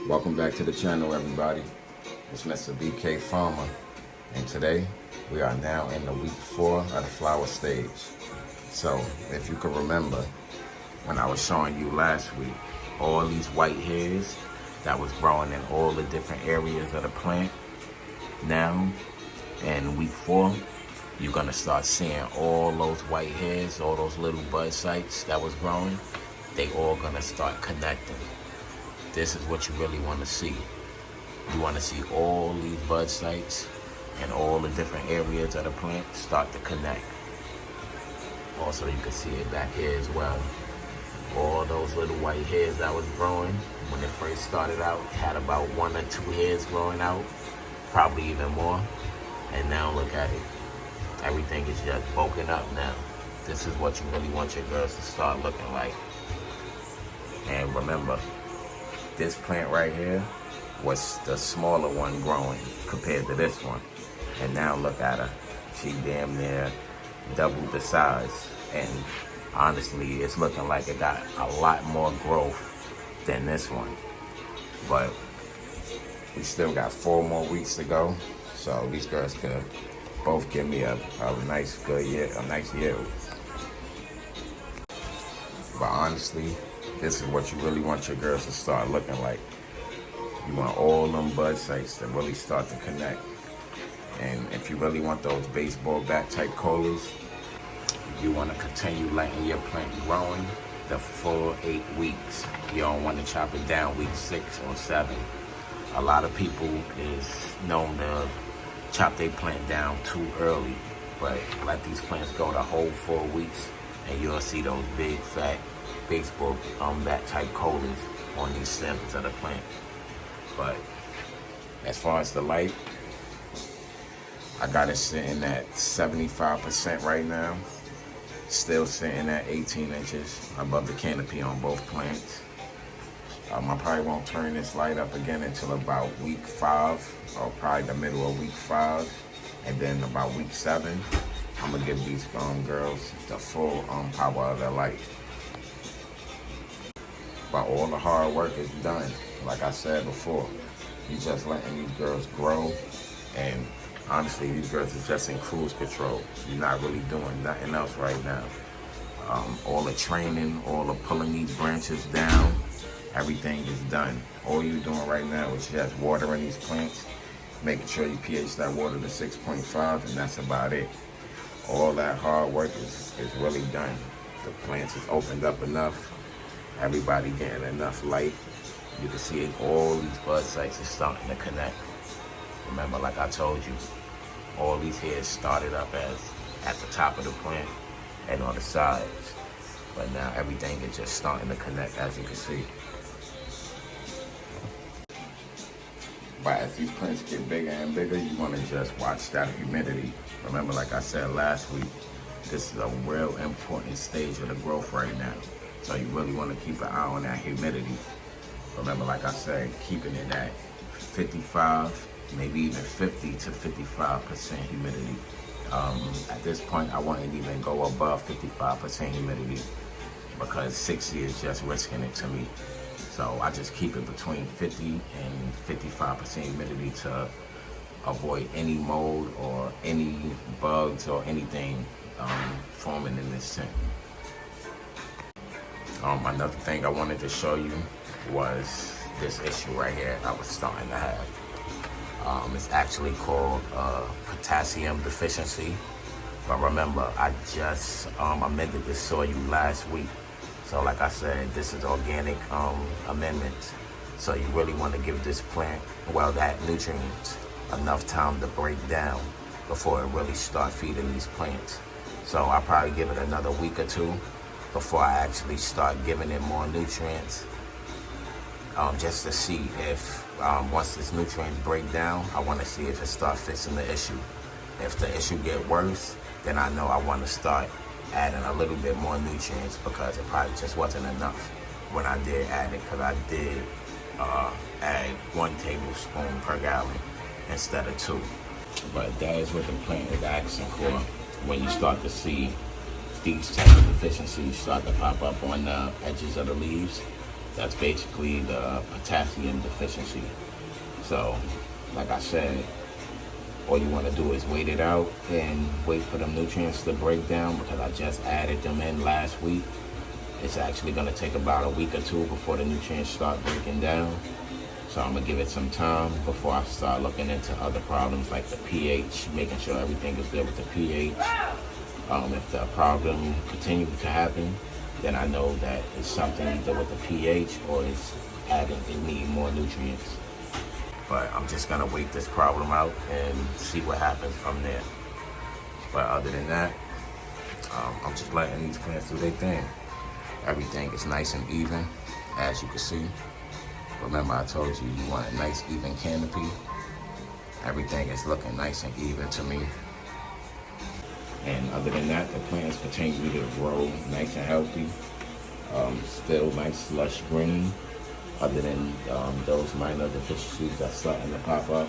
Welcome back to the channel, everybody. It's Mr. BK Farmer, and today we are now in the week 4 of the flower stage. So if you can remember when I was showing you last week all these white hairs that was growing in all the different areas of the plant, now in week 4 you're gonna start seeing all those white hairs, all those little bud sites that was growing, they all gonna start connecting. This is what you really want to see. You want to see all these bud sites and all the different areas of the plant start to connect. Also, you can see it back here as well. All those little white hairs that was growing when it first started out had about 1 or 2 hairs growing out, probably even more. And now look at it. Everything is just bulking up now. This is what you really want your girls to start looking like. And remember, this plant right here was the smaller one growing compared to this one. And now look at her. She damn near doubled the size. And honestly, it's looking like it got a lot more growth than this one. But we still got 4 more weeks to go. So these girls could both give me a nice good year, a nice yield. But honestly, this is what you really want your girls to start looking like. You want all them bud sites to really start to connect. And if you really want those baseball bat type colas, you want to continue letting your plant growing the full 8 weeks. You don't want to chop it down week 6 or 7. A lot of people is known to chop their plant down too early, but let these plants go the whole 4 weeks and you'll see those big fat baseball bat type colas on these stems of the plant. But as far as the light, I got it sitting at 75% right now. Still sitting at 18 inches above the canopy on both plants. I probably won't turn this light up again until about week 5, or probably the middle of week 5, and then about week 7, I'm gonna give these girls the full power of the light. But all the hard work is done. Like I said before, you just letting these girls grow, and honestly, these girls are just in cruise control. You're not really doing nothing else right now. All the training, all the pulling these branches down, everything is done. All you're doing right now is just watering these plants, making sure you pH that water to 6.5, and that's about it. All that hard work is really done. The plants is opened up enough. Everybody getting enough light. You can see it, all these bud sites are starting to connect. Remember, like I told you, all these hairs started up as at the top of the plant and on the sides. But now everything is just starting to connect, as you can see. But as these plants get bigger and bigger, you want to just watch that humidity. Remember, like I said last week, this is a real important stage of the growth right now. So you really want to keep an eye on that humidity. Remember, like I said, keeping it at 55, maybe even 50 to 55% humidity. At this point, I wouldn't even go above 55% humidity because 60 is just risking it to me. So I just keep it between 50 and 55% humidity to avoid any mold or any bugs or anything forming in this tent. Another thing I wanted to show you was this issue right here I was starting to have. It's actually called potassium deficiency. But remember, I just amended this soil last week. So like I said, this is organic amendments. So you really want to give this plant, well, that nutrients, enough time to break down before it really start feeding these plants. So I'll probably give it another week or 2 before I actually start giving it more nutrients, just to see if once this nutrients break down, I want to see if it start fixing the issue. If the issue get worse, then I know I want to start adding a little bit more nutrients, because it probably just wasn't enough when I did add it, because I did add 1 tablespoon per gallon instead of 2. But that is what the plant is asking for when you start to see these type of deficiencies start to pop up on the edges of the leaves. That's basically the potassium deficiency. So, like I said, all you want to do is wait it out and wait for them nutrients to break down, because I just added them in last week. It's actually going to take about a week or two before the nutrients start breaking down. So I'm going to give it some time before I start looking into other problems like the pH, making sure everything is good with the pH. If the problem continues to happen, then I know that it's something either with the pH or it's it need more nutrients. But I'm just gonna wait this problem out and see what happens from there. But other than that, I'm just letting these plants do their thing. Everything is nice and even, as you can see. Remember I told you you want a nice even canopy. Everything is looking nice and even to me. And other than that, the plants continue to grow nice and healthy. Still nice lush green, other than those minor deficiencies that's starting to pop up.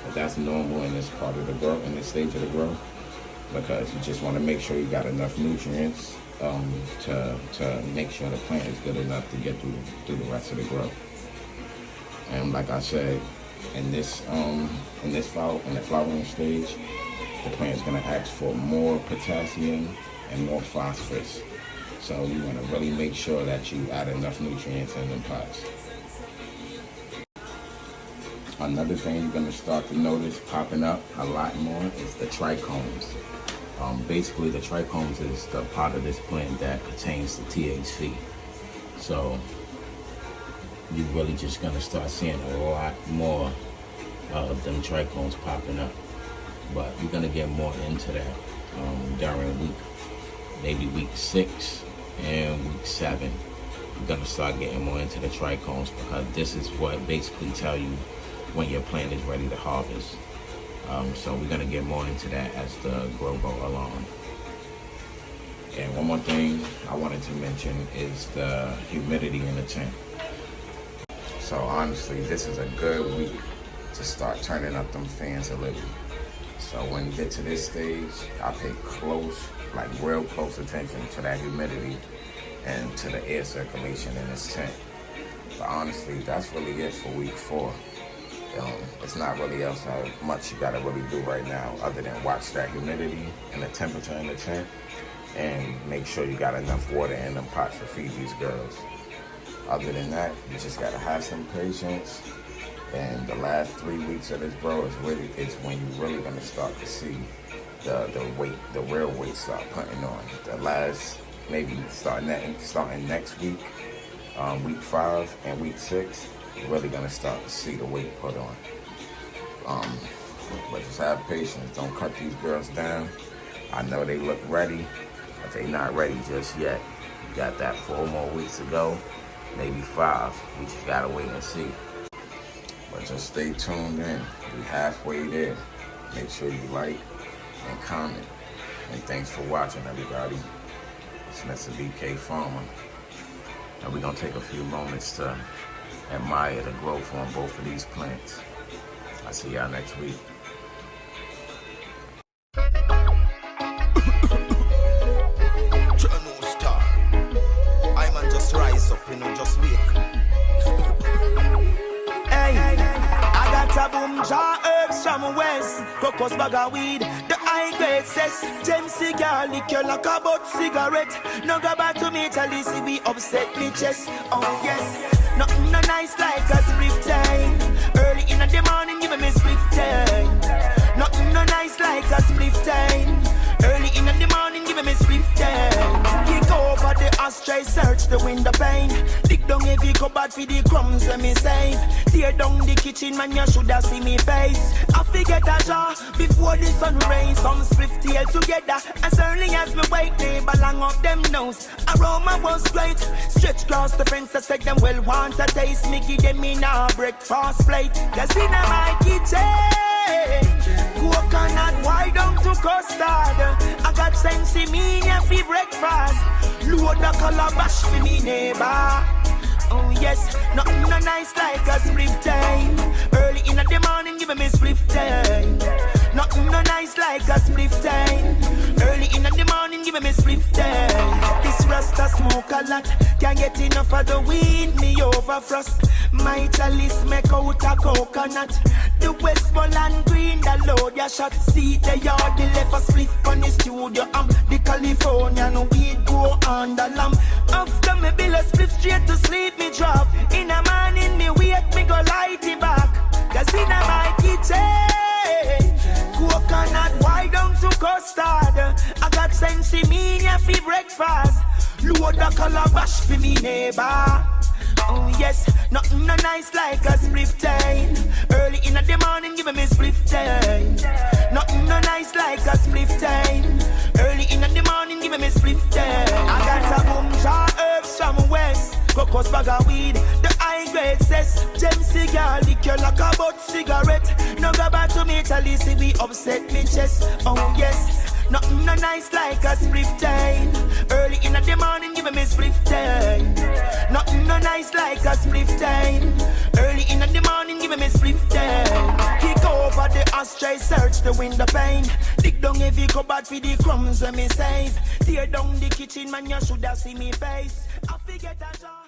But that's normal in this part of the growth, in this stage of the growth, because you just want to make sure you got enough nutrients to make sure the plant is good enough to get through the rest of the growth. And like I said, in the flowering stage, the plant is going to ask for more potassium and more phosphorus. So you want to really make sure that you add enough nutrients in them pots. Another thing you're going to start to notice popping up a lot more is the trichomes. Basically, the trichomes is the part of this plant that contains the THC. So you're really just going to start seeing a lot more of them trichomes popping up. But we're going to get more into that during maybe week 6 and week 7. We're going to start getting more into the trichomes, because this is what basically tell you when your plant is ready to harvest. So we're going to get more into that as the grow go along. And one more thing I wanted to mention is the humidity in the tent. So honestly, this is a good week to start turning up them fans a little. So when you get to this stage, I pay real close attention to that humidity and to the air circulation in this tent. But honestly, that's really it for week 4. It's not really else how much you gotta really do right now, other than watch that humidity and the temperature in the tent, and make sure you got enough water in them pots to feed these girls. Other than that, you just gotta have some patience. And the last 3 weeks of this grow is when you're really gonna start to see the real weight start putting on. The last, maybe starting next week, week 5 and week 6, you're really gonna start to see the weight put on. But just have patience. Don't cut these girls down. I know they look ready, but they not ready just yet. You got that 4 more weeks to go, maybe 5. We just gotta wait and see. But just stay tuned in. We're halfway there. Make sure you like and comment. And thanks for watching, everybody. It's Mr. BK Farmer. And we're gonna take a few moments to admire the growth on both of these plants. I'll see y'all next week. Star. I man just rise up, just wake. Hey, I got a boom jar herbs from west, crocus bag of weed, the high grade says, gem cigar, liquor like a butt cigarette. No go back to me till this we upset me chest. Oh yes, nothing no nice like a split time. Early in the morning, give me split time. Nothing no nice like a split time. Early in the morning, give me split time. Kick over the ashtray, search the window pane. Dig down every cupboard for the crumbs when me save. Tear down the kitchen, man, you shoulda see me face. I forget a jar before the sun rays. Some split tail together, as early as me wake, they belong up them nose. Aroma was great. Stretch across the fence, I said them well want a taste. Me give them in a breakfast plate. Cause in my kitchen, coconut white down to custard. I got sense in me for breakfast. Load the calabash for me neighbor. Oh yes, nothing no nice like a split time. Early in the morning, give me split time. Nothing no nice like a split time. Early in the morning, give me split time. This Rasta I smoke a lot. Can't get enough of the weed, me over frost. My chalice make out a coconut. The Westmoreland green, the load ya shot. See the yard, the left a split on the studio. The Californian weed go on the lamp. After me bill a split straight to sleep, me drop. In a morning, me wake, me go light it back. Cause in a my kitchen, coconut white down to custard. I got sense in me for breakfast. Load the calabash for me neighbor. Oh yes, nothing no nice like a spliff time. Early in the morning, give me spliff time. Nothing no nice like a spliff time. Early in the morning, give me spliff time. I got a boom jar herbs from west. Cocos bag of weed, the high grade says. Gem cigar, liquor like a butt cigarette. No go back to me, Italy, see we upset me chest. Oh yes, nothing no nice like a spliff time. Early in the morning, give me spliff time. Nothing no nice like a spliff time. Early in the morning, give me spliff time. Kick over the ashtray, search the window pane. Dig down if you go bad for the crumbs when me save. Tear down the kitchen, man, you shoulda see me face. I forget a jar.